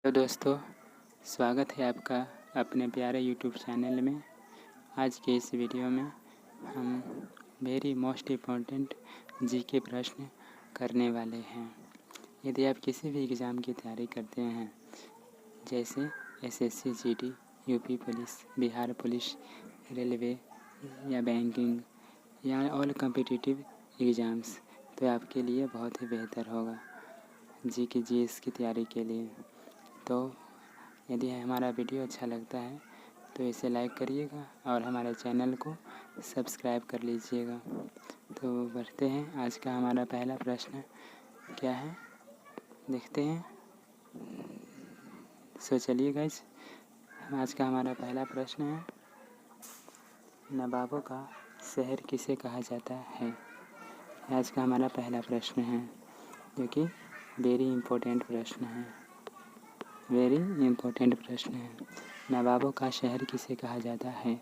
Hello दोस्तों, स्वागत है आपका अपने प्यारे यूट्यूब चैनल में। आज के इस वीडियो में हम वेरी मोस्ट इम्पॉर्टेंट जीके प्रश्न करने वाले हैं। यदि आप किसी भी एग्ज़ाम की तैयारी करते हैं, जैसे SSC, GD, UP police, Bihar police, railway या बैंकिंग या ऑल कॉम्पिटिटिव एग्ज़ाम्स, तो आपके लिए बहुत ही बेहतर होगा जीके जीएस की तैयारी के लिए। तो यदि हमारा वीडियो अच्छा लगता है तो इसे लाइक करिएगा और हमारे चैनल को सब्सक्राइब कर लीजिएगा। तो बढ़ते हैं, आज का हमारा पहला प्रश्न क्या है देखते हैं। सो चलिए गाइस, आज का हमारा पहला प्रश्न है, नवाबों का शहर किसे कहा जाता है। आज का हमारा पहला प्रश्न है, जो कि वेरी इम्पोर्टेंट प्रश्न है। वेरी इम्पोर्टेंट प्रश्न है, नवाबों का शहर किसे कहा जाता है।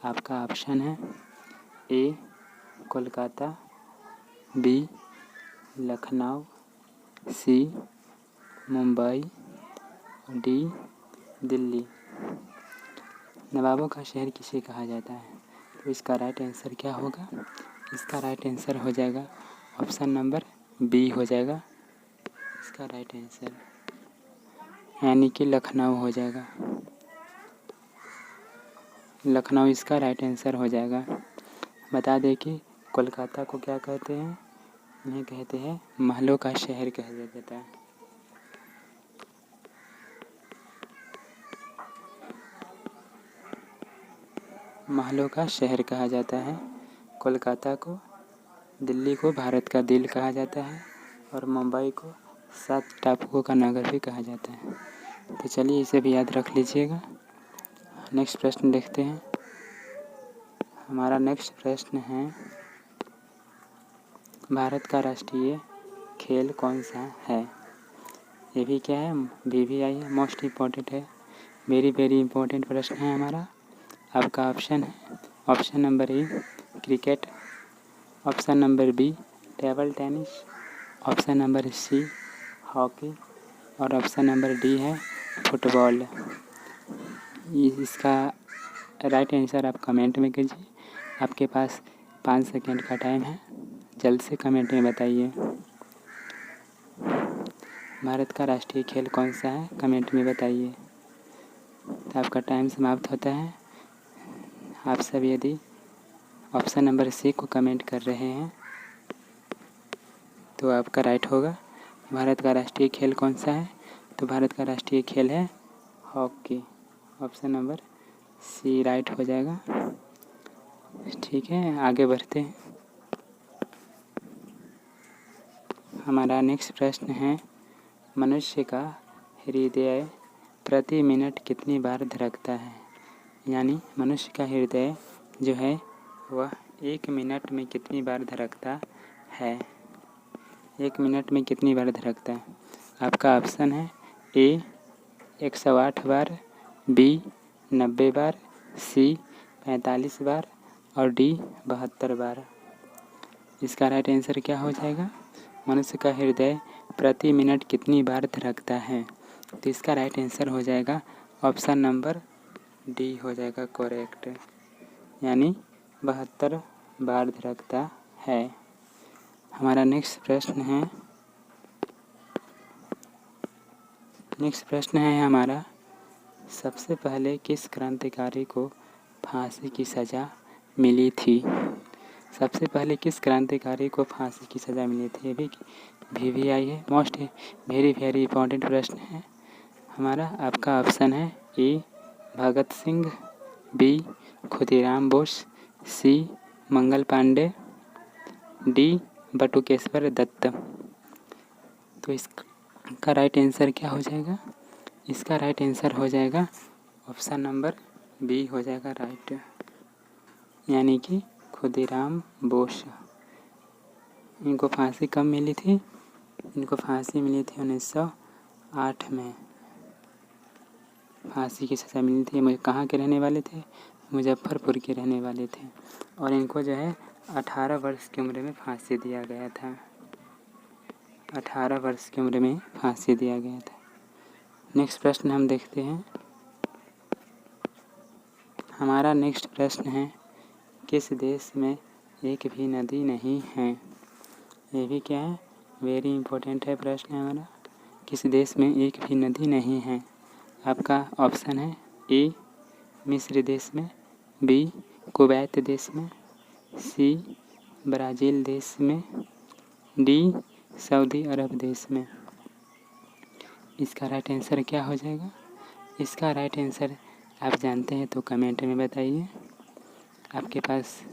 आपका ऑप्शन है ए कोलकाता, बी लखनऊ, सी मुंबई, डी दिल्ली। नवाबों का शहर किसे कहा जाता है, तो इसका राइट आंसर क्या होगा। इसका राइट आंसर हो जाएगा ऑप्शन नंबर बी हो जाएगा इसका राइट आंसर, यानी कि लखनऊ हो जाएगा। लखनऊ इसका राइट आंसर हो जाएगा। बता दें कि कोलकाता को क्या कहते हैं, इन्हें कहते हैं महलों का शहर कहा जाता है। महलों का शहर कहा जाता है कोलकाता को। दिल्ली को भारत का दिल कहा जाता है और मुंबई को 7 टापुओं का नगर भी कहा जाता है। तो चलिए इसे भी याद रख लीजिएगा। नेक्स्ट प्रश्न देखते हैं। हमारा नेक्स्ट प्रश्न है, भारत का राष्ट्रीय खेल कौन सा है। ये भी क्या है, VVI है, मोस्ट इम्पॉर्टेंट है, वेरी वेरी इम्पोर्टेंट प्रश्न है हमारा। आपका ऑप्शन है option number A cricket, option number B table tennis, option number C hockey और ऑप्शन नंबर डी है फुटबॉल। इसका राइट आंसर आप कमेंट में कीजिए। आपके पास 5 सेकंड का टाइम है, जल्द से कमेंट में बताइए भारत का राष्ट्रीय खेल कौन सा है, कमेंट में बताइए। तो आपका टाइम समाप्त होता है। आप सब यदि ऑप्शन नंबर सी को कमेंट कर रहे हैं तो आपका राइट होगा। भारत का राष्ट्रीय खेल कौन सा है, तो भारत का राष्ट्रीय खेल है हॉकी। ऑप्शन नंबर सी राइट हो जाएगा। ठीक है, आगे बढ़ते हैं। हमारा नेक्स्ट प्रश्न है, मनुष्य का हृदय प्रति मिनट कितनी बार धड़कता है। यानी मनुष्य का हृदय जो है वह 1 मिनट में कितनी बार धड़कता है। 1 मिनट में कितनी बार धड़कता है। आपका ऑप्शन है ए 108 बार, बी 90 बार, सी 45 बार और डी 72 बार। इसका राइट आंसर क्या हो जाएगा, मनुष्य का हृदय प्रति मिनट कितनी बार धड़कता है। तो इसका राइट आंसर हो जाएगा ऑप्शन नंबर डी हो जाएगा करेक्ट, यानी 72 बार धड़कता है। हमारा नेक्स्ट प्रश्न है हमारा, सबसे पहले किस क्रांतिकारी को फांसी की सज़ा मिली थी। सबसे पहले किस क्रांतिकारी को फांसी की सज़ा मिली थी। ये भी VVI है, मोस्ट वेरी वेरी इंपॉर्टेंट प्रश्न है हमारा। आपका ऑप्शन है ए भगत सिंह, बी खुदीराम बोस, सी मंगल पांडे, डी बटुकेश्वर दत्त। तो इसका राइट आंसर क्या हो जाएगा। इसका राइट आंसर हो जाएगा ऑप्शन नंबर बी हो जाएगा राइट, यानी कि खुदीराम बोस। इनको फांसी कब मिली थी, इनको फांसी मिली थी 1908 में फांसी की सज़ा मिली थी। मुझे कहाँ के रहने वाले थे, मुजफ्फरपुर के रहने वाले थे और इनको जो है 18 वर्ष की उम्र में फांसी दिया गया था। 18 वर्ष की उम्र में फांसी दिया गया था। नेक्स्ट प्रश्न हम देखते हैं। हमारा नेक्स्ट प्रश्न है, किस देश में एक भी नदी नहीं है? ये भी क्या है, वेरी इंपॉर्टेंट है प्रश्न है हमारा। किस देश में एक भी नदी नहीं है? आपका ऑप्शन है ए मिस्र देश में, बी कुवैत देश में, सी ब्राज़ील देश में, डी सऊदी अरब देश में। इसका राइट आंसर क्या हो जाएगा? इसका राइट आंसर आप जानते हैं तो कमेंट में बताइए। आपके पास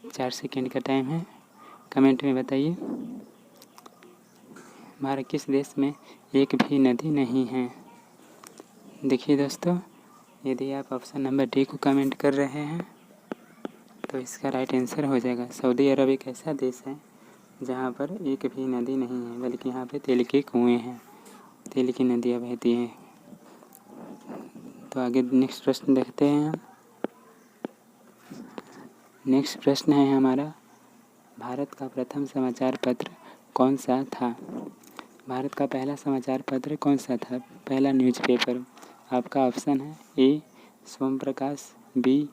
4 सेकेंड का टाइम है, कमेंट में बताइए। हमारे किस देश में एक भी नदी नहीं है? देखिए दोस्तों, यदि आप ऑप्शन नंबर डी को कमेंट कर रहे हैं तो इसका राइट आंसर हो जाएगा सऊदी अरब एक ऐसा देश है जहाँ पर एक भी नदी नहीं है, बल्कि यहाँ पे तेल के कुएँ हैं, तेल की नदियाँ बहती हैं। तो आगे नेक्स्ट प्रश्न देखते हैं हम। नेक्स्ट प्रश्न है हमारा, भारत का प्रथम समाचार पत्र कौन सा था? भारत का पहला समाचार पत्र कौन सा था? पहला न्यूज़पेपर। आपका ऑप्शन है ए सोम प्रकाश, बी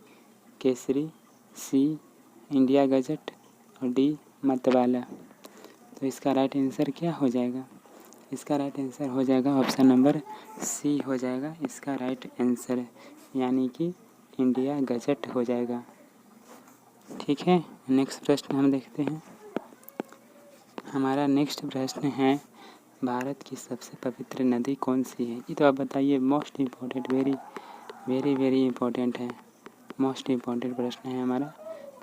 केसरी, सी इंडिया गजट और डी मतवाला। तो इसका राइट आंसर क्या हो जाएगा? इसका राइट आंसर हो जाएगा ऑप्शन नंबर सी हो जाएगा इसका राइट आंसर, यानी कि इंडिया गजट हो जाएगा। ठीक है, नेक्स्ट प्रश्न हम देखते हैं। हमारा नेक्स्ट प्रश्न है, भारत की सबसे पवित्र नदी कौन सी है? ये तो आप बताइए। Most important, very very very important है, मोस्ट इम्पोर्टेंट प्रश्न है हमारा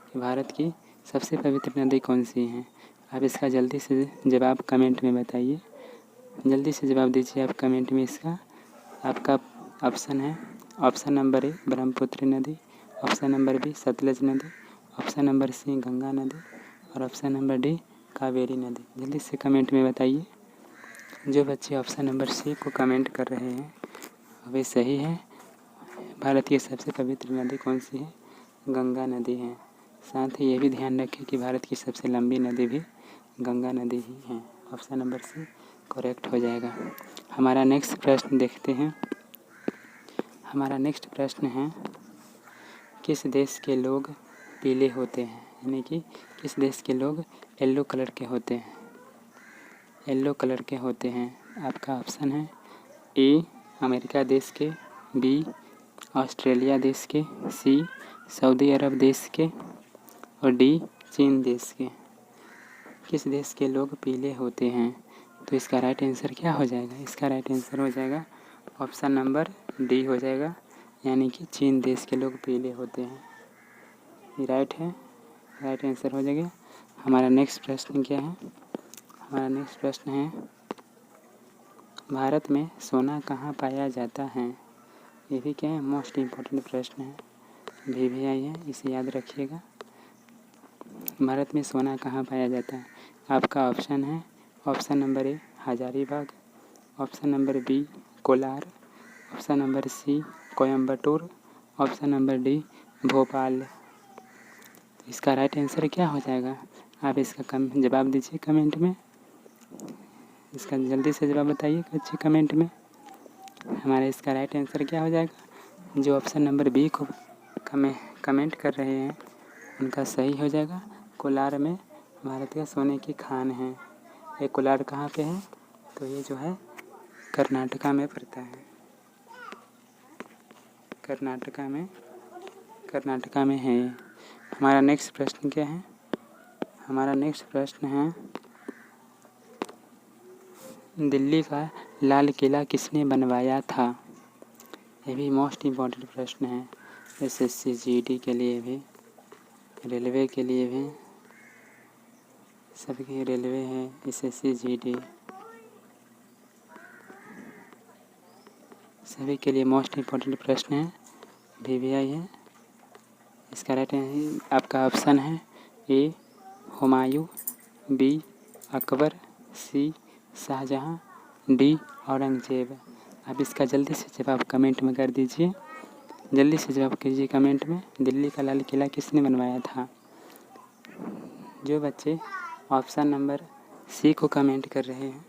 कि भारत की सबसे पवित्र नदी कौन सी है? आप इसका जल्दी से जवाब कमेंट में बताइए, जल्दी से जवाब दीजिए आप कमेंट में इसका। आपका ऑप्शन है ऑप्शन नंबर ए ब्रह्मपुत्र नदी, ऑप्शन नंबर बी सतलज नदी, ऑप्शन नंबर सी गंगा नदी और ऑप्शन नंबर डी कावेरी नदी। जल्दी से कमेंट में बताइए। जो बच्चे ऑप्शन नंबर सी को कमेंट कर रहे हैं वे सही है। भारत की सबसे पवित्र नदी कौन सी है? गंगा नदी है। साथ ही ये भी ध्यान रखें कि भारत की सबसे लंबी नदी भी गंगा नदी ही है। ऑप्शन नंबर सी करेक्ट हो जाएगा। हमारा नेक्स्ट प्रश्न देखते हैं। हमारा नेक्स्ट प्रश्न है, किस देश के लोग पीले होते हैं? यानी कि किस देश के लोग येलो कलर के होते हैं? येलो कलर के होते हैं। आपका ऑप्शन है ए अमेरिका देश के, बी ऑस्ट्रेलिया देश के, सी सऊदी अरब देश के और डी चीन देश के। किस देश के लोग पीले होते हैं? तो इसका राइट आंसर क्या हो जाएगा? इसका राइट आंसर हो जाएगा ऑप्शन नंबर डी हो जाएगा, यानी कि चीन देश के लोग पीले होते हैं। ये राइट है, राइट आंसर हो जाएगा। हमारा नेक्स्ट प्रश्न क्या है? हमारा नेक्स्ट प्रश्न है, भारत में सोना कहाँ पाया जाता है? ये भी क्या है, मोस्ट इम्पोर्टेंट प्रश्न है, VVI है, इसे याद रखिएगा। भारत में सोना कहाँ पाया जाता है? आपका ऑप्शन है option number A Hazaribagh, option number B Kolar, option number C Coimbatore, option number D Bhopal. तो इसका राइट आंसर क्या हो जाएगा? आप इसका जवाब दीजिए कमेंट में, इसका जल्दी से जवाब बताइए अच्छे कमेंट में। हमारा इसका राइट आंसर क्या हो जाएगा? जो ऑप्शन नंबर बी को कमेंट कर रहे हैं उनका सही हो जाएगा। कोलार में भारत का सोने की खान है। ये कोलार कहाँ पे है? तो ये जो है कर्नाटका में पड़ता है, कर्नाटका में है। हमारा नेक्स्ट प्रश्न क्या है? हमारा नेक्स्ट प्रश्न है, दिल्ली का लाल किला किसने बनवाया था? ये भी मोस्ट इम्पॉर्टेंट प्रश्न है, SSC GD के लिए भी, रेलवे के लिए भी, सबके रेलवे है, SSC GD सभी के लिए मोस्ट इम्पॉर्टेंट प्रश्न है, VVI है। इसका राइट आपका ऑप्शन है ए हुमायूं, बी अकबर, सी शाहजहां, डी औरंगजेब। आप इसका जल्दी से जवाब कमेंट में कर दीजिए, जल्दी से जवाब कीजिए कमेंट में, दिल्ली का लाल किला किसने बनवाया था? जो बच्चे ऑप्शन नंबर सी को कमेंट कर रहे हैं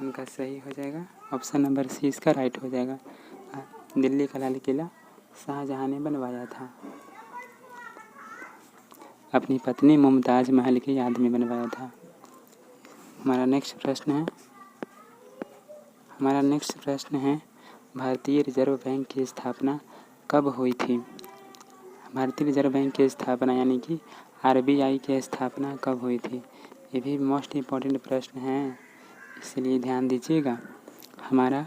उनका सही हो जाएगा। ऑप्शन नंबर सी इसका राइट हो जाएगा। दिल्ली का लाल किला शाहजहां ने बनवाया था, अपनी पत्नी मुमताज़ महल की याद में बनवाया था। हमारा नेक्स्ट प्रश्न है भारतीय रिजर्व बैंक की स्थापना कब हुई थी। भारतीय रिजर्व बैंक की स्थापना यानी कि RBI की स्थापना कब हुई थी। ये भी मोस्ट इम्पॉर्टेंट प्रश्न है, इसलिए ध्यान दीजिएगा। हमारा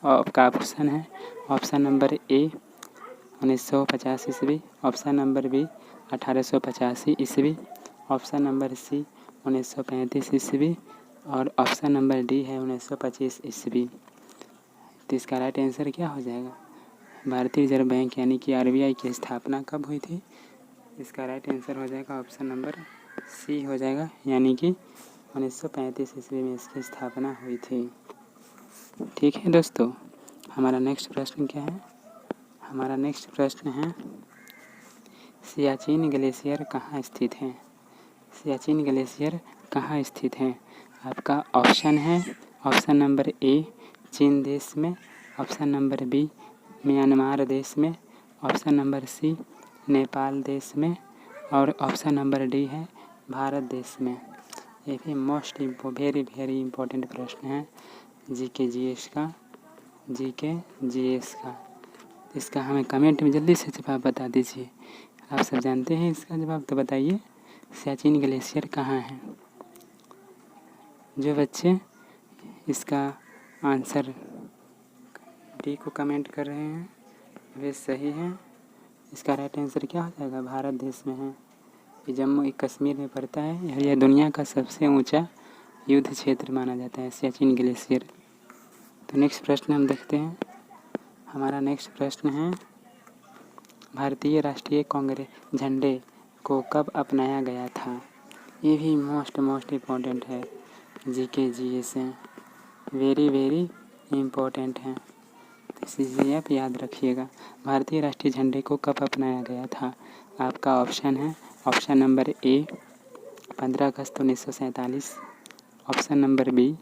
आपका ऑप्शन है ऑप्शन नंबर ए 1950 ईस्वी, ऑप्शन नंबर बी 1885 ईस्वी, ऑप्शन नंबर सी 1935 ईस्वी और ऑप्शन नंबर डी है 1925 ईस्वी। तो इसका राइट आंसर क्या हो जाएगा। भारतीय रिजर्व बैंक यानी कि RBI की स्थापना कब हुई थी। इसका राइट आंसर हो जाएगा ऑप्शन नंबर सी हो जाएगा, यानी कि 1935 ईस्वी में इसकी स्थापना हुई थी। ठीक है दोस्तों, हमारा नेक्स्ट प्रश्न क्या है। हमारा नेक्स्ट प्रश्न है सियाचिन ग्लेशियर कहाँ स्थित है। सियाचिन ग्लेशियर कहाँ स्थित है। आपका ऑप्शन है ऑप्शन नंबर ए चीन देश में, ऑप्शन नंबर बी म्यांमार देश में, ऑप्शन नंबर सी नेपाल देश में और ऑप्शन नंबर डी है भारत देश में। ये भी मोस्ट वेरी इम्पोर्टेंट प्रश्न है GK GS का। इसका हमें कमेंट में जल्दी से जवाब बता दीजिए। आप सब जानते हैं इसका जवाब, तो बताइए सियाचिन ग्लेशियर कहाँ है। जो बच्चे इसका आंसर डी को कमेंट कर रहे हैं वे सही हैं। इसका राइट आंसर क्या हो जाएगा, भारत देश में है। ये जम्मू कश्मीर में पड़ता है। यह दुनिया का सबसे ऊंचा युद्ध क्षेत्र माना जाता है सियाचिन ग्लेशियर। तो नेक्स्ट प्रश्न हम देखते हैं। हमारा नेक्स्ट प्रश्न है भारतीय राष्ट्रीय कांग्रेस झंडे को कब अपनाया गया था। ये भी मोस्ट इम्पोर्टेंट है, GK GS है, वेरी इम्पोर्टेंट है, इसलिए आप याद रखिएगा। भारतीय राष्ट्रीय झंडे को कब अपनाया गया था। आपका ऑप्शन है ऑप्शन नंबर ए 15 अगस्त 1947, ऑप्शन नंबर बी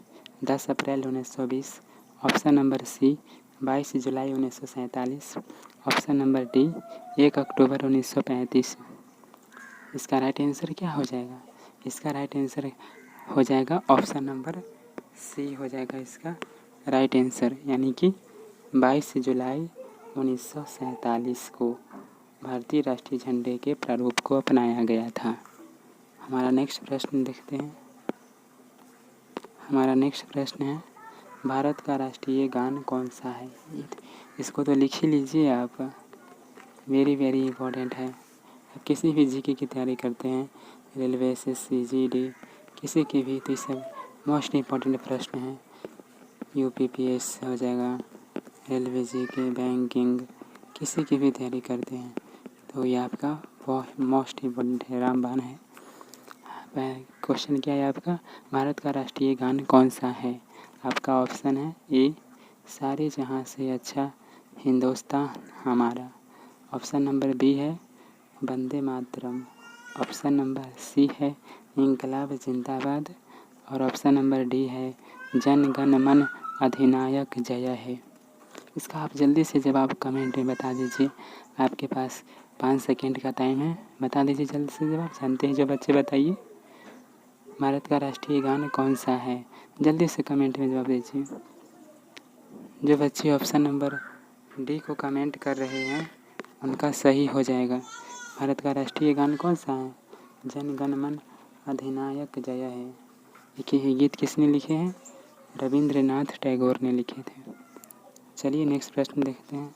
10 अप्रैल 1920, ऑप्शन नंबर सी 22 जुलाई 1947, ऑप्शन नंबर डी 1 अक्टूबर 1935। इसका राइट आंसर क्या हो जाएगा। इसका राइट आंसर हो जाएगा ऑप्शन नंबर सी हो जाएगा इसका राइट आंसर, यानी कि 22 जुलाई 1947 को भारतीय राष्ट्रीय झंडे के प्रारूप को अपनाया गया था। हमारा नेक्स्ट प्रश्न देखते हैं। हमारा नेक्स्ट प्रश्न है भारत का राष्ट्रीय गान कौन सा है। इसको तो लिख ही लीजिए आप, वेरी इम्पोर्टेंट है। आप किसी भी GK की तैयारी करते हैं, रेलवे SSC GD किसी की भी, तो सब मोस्ट इम्पोर्टेंट प्रश्न है। UPPS हो जाएगा, रेलवे GK, बैंकिंग किसी की भी तैयारी करते हैं तो ये आपका बहुत मोस्ट इम्पोर्टेंट है, रामबाण है। क्वेश्चन क्या है आपका, भारत का राष्ट्रीय गान कौन सा है। आपका ऑप्शन है ए सारे जहां से अच्छा हिंदुस्तान हमारा, ऑप्शन नंबर बी है वंदे मातरम, ऑप्शन नंबर सी है इंकलाब जिंदाबाद और ऑप्शन नंबर डी है जन गण मन अधिनायक जय है। इसका आप जल्दी से जवाब कमेंट में बता दीजिए। आपके पास 5 सेकेंड का टाइम है, बता दीजिए जल्दी से जवाब। जानते हैं जो बच्चे, बताइए भारत का राष्ट्रीय गान कौन सा है। जल्दी से कमेंट में जवाब दीजिए। जो बच्चे ऑप्शन नंबर डी को कमेंट कर रहे हैं उनका सही हो जाएगा। भारत का राष्ट्रीय गान कौन सा है, जन गण मन अधिनायक जय है। ये गीत किसने लिखे हैं, रविंद्रनाथ टैगोर ने लिखे थे। चलिए नेक्स्ट प्रश्न देखते हैं।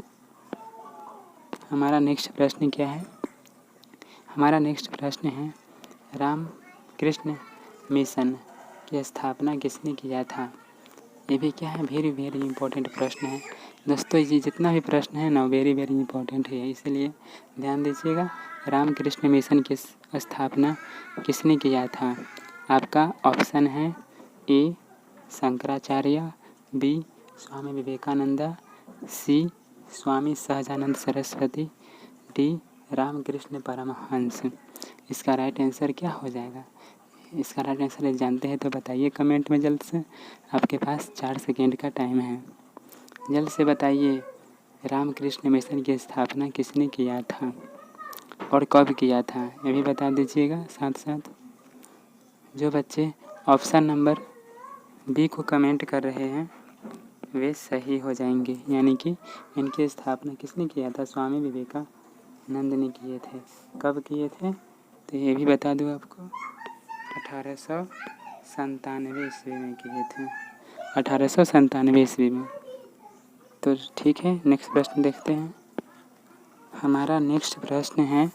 हमारा नेक्स्ट प्रश्न क्या है। हमारा नेक्स्ट प्रश्न है रामकृष्ण मिशन की स्थापना किसने किया था। ये भी क्या है, वेरी इम्पोर्टेंट प्रश्न है दोस्तों। ये जितना भी प्रश्न है ना वेरी इम्पोर्टेंट है, इसलिए ध्यान दीजिएगा। रामकृष्ण मिशन की स्थापना किसने किया था। आपका ऑप्शन है ए शंकराचार्य, बी स्वामी विवेकानंद, सी स्वामी सहजानंद सरस्वती, डी रामकृष्ण परमहंस। इसका राइट आंसर क्या हो जाएगा। इसका राइट आंसर जानते हैं तो बताइए कमेंट में जल्द से। आपके पास 4 सेकेंड का टाइम है, जल्द से बताइए। रामकृष्ण मिशन की स्थापना किसने किया था और कब किया था, ये भी बता दीजिएगा साथ साथ। जो बच्चे ऑप्शन नंबर बी को कमेंट कर रहे हैं वे सही हो जाएंगे, यानी कि इनकी स्थापना किसने किया था, स्वामी विवेकानंद ने किए थे। कब किए थे तो ये भी बता दूँ आपको, 1897 ईस्वी में किए थे, 1897 ईस्वी में। तो ठीक है, नेक्स्ट प्रश्न देखते हैं। हमारा नेक्स्ट प्रश्न है,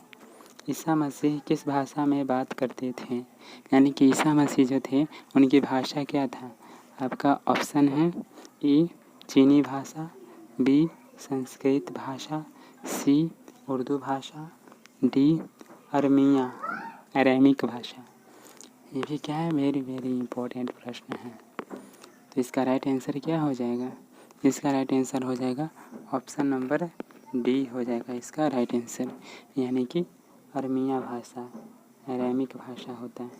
ईसा मसीह किस भाषा में बात करते थे, यानी कि ईसा मसीह जो थे उनकी भाषा क्या था। आपका ऑप्शन है ई चीनी भाषा, बी संस्कृत भाषा, सी उर्दू भाषा, डी अरेमिक भाषा। ये भी क्या है, वेरी वेरी इम्पोर्टेंट प्रश्न है। तो इसका राइट आंसर क्या हो जाएगा, इसका राइट आंसर हो जाएगा ऑप्शन नंबर डी हो जाएगा इसका राइट आंसर, यानी कि अरमिया भाषा, अरेमिक भाषा होता है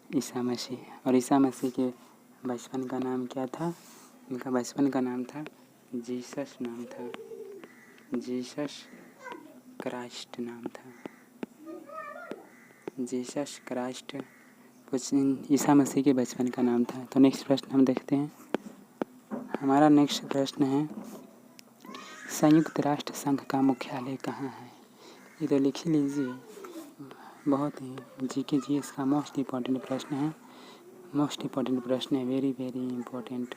ईसा मसीह। और ईसा मसीह के बचपन का नाम क्या था, इनका बचपन का नाम था जीसस नाम था, जीसस क्राइस्ट नाम था, जीसस क्राइस्ट कुछ ईसा मसीह के बचपन का नाम था। तो नेक्स्ट प्रश्न हम देखते हैं। हमारा नेक्स्ट प्रश्न है, संयुक्त राष्ट्र संघ का मुख्यालय कहाँ है। ये तो लिख ही लीजिए, बहुत ही जीके जीएस का मोस्ट इम्पॉर्टेंट प्रश्न है, मोस्ट इम्पॉर्टेंट प्रश्न है, वेरी वेरी इम्पोर्टेंट।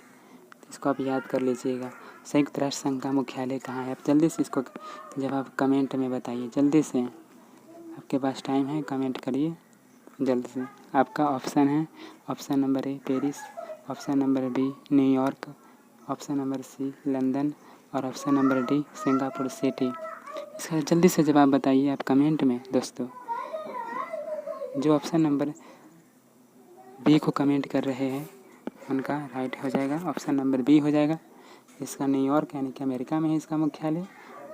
इसको आप याद कर लीजिएगा। संयुक्त राष्ट्र संघ का मुख्यालय कहाँ है, आप जल्दी से इसको जवाब कमेंट में बताइए, जल्दी से, आपके पास टाइम है, कमेंट करिए जल्द से। आपका ऑप्शन है, option number A Paris, option number B New York, option number C London और option number D Singapore city. इसका जल्दी से जवाब बताइए आप कमेंट में दोस्तों। जो ऑप्शन नंबर बी को कमेंट कर रहे हैं उनका राइट हो जाएगा, ऑप्शन नंबर बी हो जाएगा। इसका न्यूयॉर्क यानी कि अमेरिका में है इसका मुख्यालय।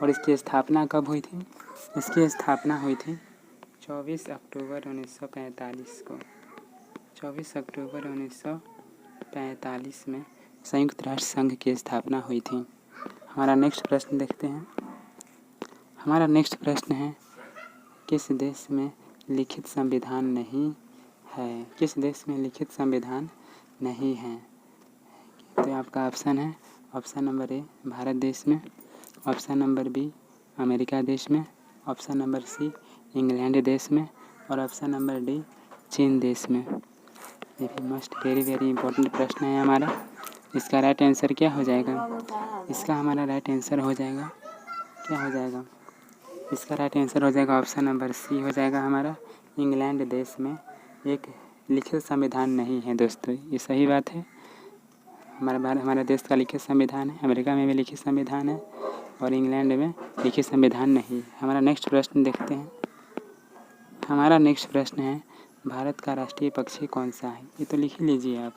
और इसकी स्थापना कब हुई थी, इसकी स्थापना हुई थी 24 अक्टूबर 1945 को, 24 अक्टूबर 1945 में संयुक्त राष्ट्र संघ की स्थापना हुई थी। हमारा नेक्स्ट प्रश्न देखते हैं। हमारा नेक्स्ट प्रश्न है, किस देश में लिखित संविधान नहीं है, किस देश में लिखित संविधान नहीं है। तो आपका ऑप्शन है, ऑप्शन नंबर ए भारत देश में, ऑप्शन नंबर बी अमेरिका देश में, ऑप्शन नंबर सी इंग्लैंड देश में और ऑप्शन नंबर डी चीन देश में। ये भी मस्ट वेरी वेरी इंपॉर्टेंट प्रश्न है हमारा। इसका राइट आंसर क्या हो जाएगा, इसका हमारा राइट आंसर हो जाएगा, क्या हो जाएगा, इसका राइट आंसर हो जाएगा ऑप्शन नंबर सी हो जाएगा हमारा। इंग्लैंड देश में एक लिखित संविधान नहीं है दोस्तों, ये सही बात है। हमारे देश का लिखित संविधान है, अमेरिका में भी लिखित संविधान है और इंग्लैंड में लिखित संविधान नहीं है। हमारा नेक्स्ट प्रश्न देखते हैं। हमारा नेक्स्ट प्रश्न है, भारत का राष्ट्रीय पक्षी कौन सा है। ये तो लिख ही लीजिए आप,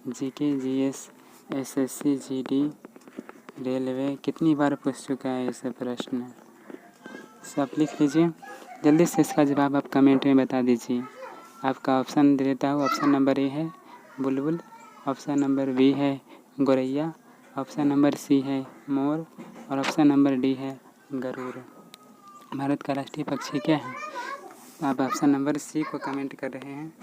GK GS SSC GD railway कितनी बार पूछ चुका है ये सब प्रश्न, सब लिख लीजिए जल्दी से। इसका जवाब आप कमेंट में बता दीजिए। आपका ऑप्शन दे देता हूँ, ऑप्शन नंबर ए है बुलबुल, ऑप्शन नंबर बी है गौरैया, ऑप्शन नंबर सी है मोर और ऑप्शन नंबर डी है गरुड़। भारत का राष्ट्रीय पक्षी क्या है, आप ऑप्शन नंबर सी को कमेंट कर रहे हैं,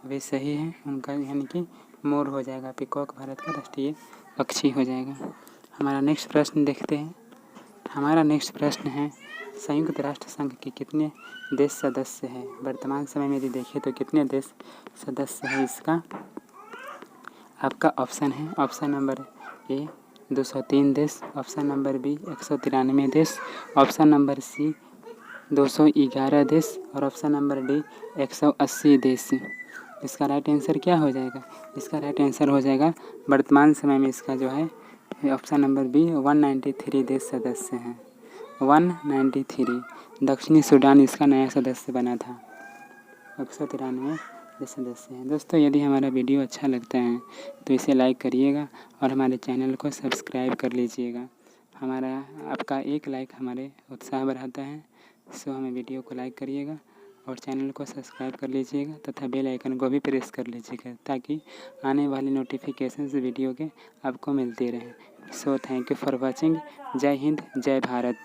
वे सही है उनका, यानी कि मोर हो जाएगा, पीकॉक भारत का राष्ट्रीय पक्षी हो जाएगा। हमारा नेक्स्ट प्रश्न देखते हैं। हमारा नेक्स्ट प्रश्न है, संयुक्त राष्ट्र संघ के कितने देश सदस्य हैं। वर्तमान समय में यदि देखें तो कितने देश सदस्य हैं इसका। आपका ऑप्शन है, ऑप्शन नंबर ए 203 देश, ऑप्शन नंबर बी 193 देश, ऑप्शन नंबर सी 211 देश और ऑप्शन नंबर डी 180 देश। इसका राइट आंसर क्या हो जाएगा, इसका राइट आंसर हो जाएगा वर्तमान समय में इसका जो है ऑप्शन नंबर बी 193 देश सदस्य हैं, 193। दक्षिणी सूडान इसका नया सदस्य बना था, 193 सदस्य हैं। दोस्तों यदि हमारा वीडियो अच्छा लगता है तो इसे लाइक करिएगा और हमारे चैनल को सब्सक्राइब कर लीजिएगा। आपका एक लाइक हमारे उत्साह बढ़ाता है, सो हमें वीडियो को लाइक करिएगा और चैनल को सब्सक्राइब कर लीजिएगा तथा बेल आइकन को भी प्रेस कर लीजिएगा ताकि आने वाली नोटिफिकेशंस वीडियो के आपको मिलते रहें। So thank you for watching. जय हिंद, जय भारत।